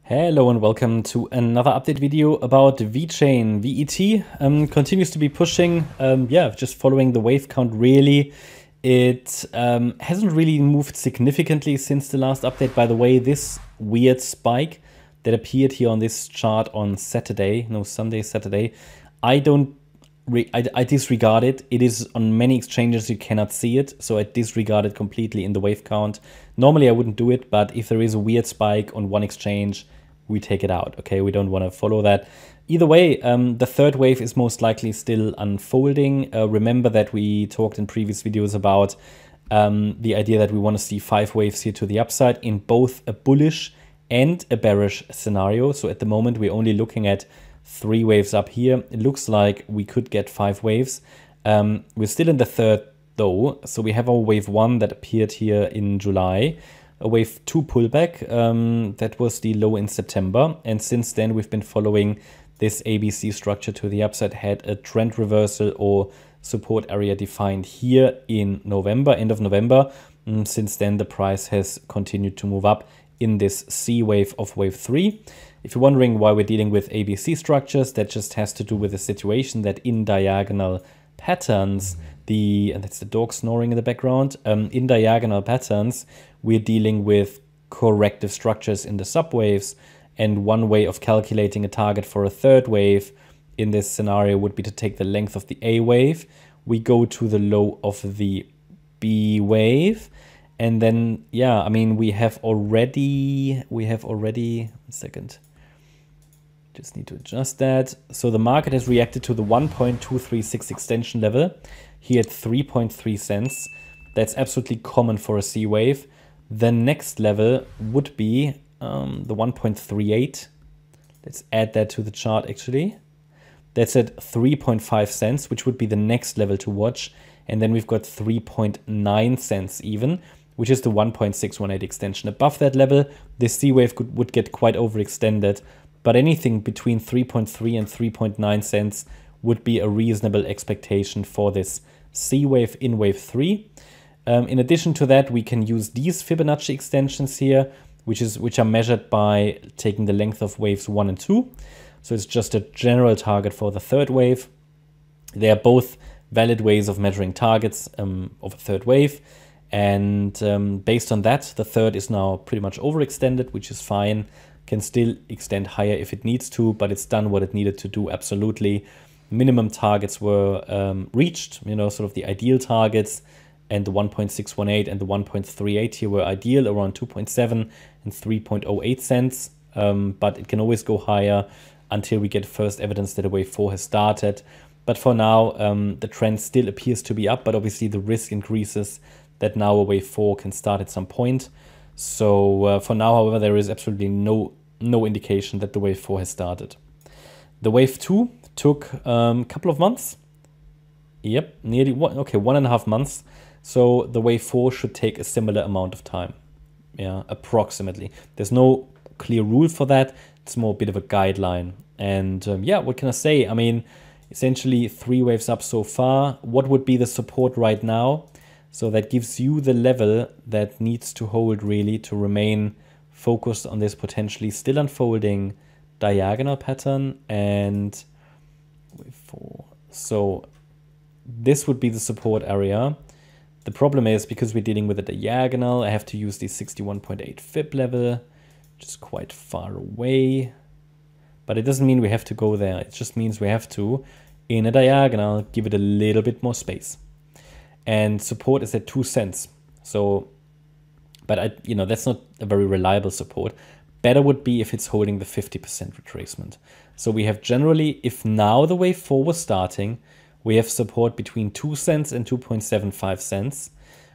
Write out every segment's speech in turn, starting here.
Hello and welcome to another update video about VeChain. VET continues to be pushing, just following the wave count really. It hasn't really moved significantly since the last update. By the way, this weird spike that appeared here on this chart on Saturday, I disregard it. It is on many exchanges, you cannot see it. So I disregard it completely in the wave count. Normally I wouldn't do it, but if there is a weird spike on one exchange, we take it out. Okay, we don't want to follow that. Either way, the third wave is most likely still unfolding. Remember that we talked in previous videos about the idea that we want to see 5 waves here to the upside in both a bullish and a bearish scenario. So at the moment, we're only looking at 3 waves up here. It looks like we could get 5 waves. We're still in the third though. So we have our wave 1 that appeared here in July. A wave 2 pullback, that was the low in September. And since then, we've been following this ABC structure to the upside, had a trend reversal or support area defined here in November, end of November. Since then, the price has continued to move up in this C wave of wave 3. If you're wondering why we're dealing with ABC structures, that just has to do with the situation that in diagonal patterns, and that's the dog snoring in the background, in diagonal patterns, we're dealing with corrective structures in the subwaves. And one way of calculating a target for a third wave in this scenario would be to take the length of the A wave. We go to the low of the B wave. And then, yeah, I mean, we have already, one second. Just need to adjust that. So the market has reacted to the 1.236 extension level here at 3.3 cents. That's absolutely common for a C wave. The next level would be the 1.38. Let's add that to the chart actually. That's at 3.5 cents, which would be the next level to watch. And then we've got 3.9 cents even, which is the 1.618 extension. Above that level, this C wave would get quite overextended. But anything between 3.3 and 3.9 cents would be a reasonable expectation for this C wave in wave 3. In addition to that, we can use these Fibonacci extensions here, which are measured by taking the length of waves 1 and 2. So it's just a general target for the third wave. They are both valid ways of measuring targets of a third wave. And based on that, the third is now pretty much overextended, which is fine. Can still extend higher if it needs to, but it's done what it needed to do, absolutely. Minimum targets were reached, sort of the ideal targets, and the 1.618 and the 1.38 here were ideal, around 2.7 and 3.08 cents. But it can always go higher until we get first evidence that a wave 4 has started. But for now, the trend still appears to be up, but obviously the risk increases that now a wave 4 can start at some point. So for now, however, there is absolutely no indication that the wave 4 has started. The wave 2 took a couple of months. Yep, nearly 1.5 months. So the wave 4 should take a similar amount of time. Yeah, approximately. There's no clear rule for that. It's more a bit of a guideline. And yeah, what can I say? I mean, essentially 3 waves up so far. What would be the support right now? So that gives you the level that needs to hold really to remain focused on this potentially still unfolding diagonal pattern and wave 4. So this would be the support area. The problem is because we're dealing with a diagonal, I have to use the 61.8 Fib level, which is quite far away. But it doesn't mean we have to go there. It just means we have to, in a diagonal, give it a little bit more space. And support is at 2 cents. So, but that's not a very reliable support. Better would be if it's holding the 50% retracement. So we have generally, if now the wave 4 was starting, we have support between 2 cents and 2.75 cents.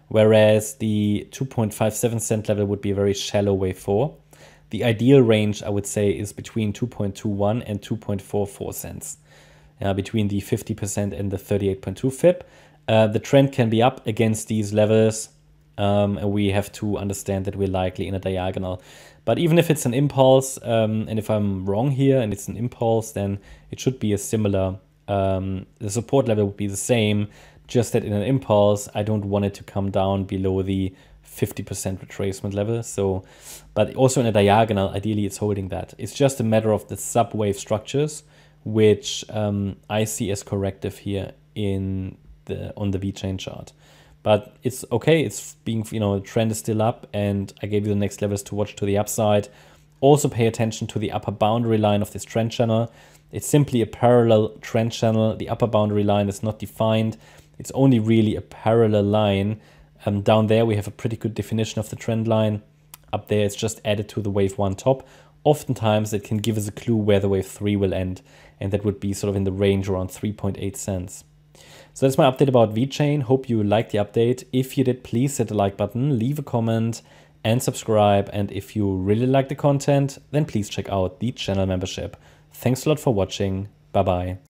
Whereas the 2.57 cent level would be a very shallow wave 4. The ideal range, I would say, is between 2.21 and 2.44 cents. Between the 50% and the 38.2 Fib. The trend can be up against these levels, and we have to understand that we're likely in a diagonal. But even if it's an impulse, and if I'm wrong here and it's an impulse, then it should be a similar, the support level would be the same, just that in an impulse, I don't want it to come down below the 50% retracement level. So, but also in a diagonal, ideally it's holding that. It's just a matter of the sub-wave structures, which I see as corrective here on the VeChain chart. But it's okay. It's being, the trend is still up, and I gave you the next levels to watch to the upside. Also pay attention to the upper boundary line of this trend channel. It's simply a parallel trend channel. The upper boundary line is not defined. It's only really a parallel line. Down there, we have a pretty good definition of the trend line. Up there, it's just added to the wave 1 top. Oftentimes, it can give us a clue where the wave 3 will end, and that would be sort of in the range around 3.8 cents. So that's my update about VeChain. Hope you liked the update. If you did, please hit the like button, leave a comment, and subscribe. And if you really like the content, then please check out the channel membership. Thanks a lot for watching. Bye-bye.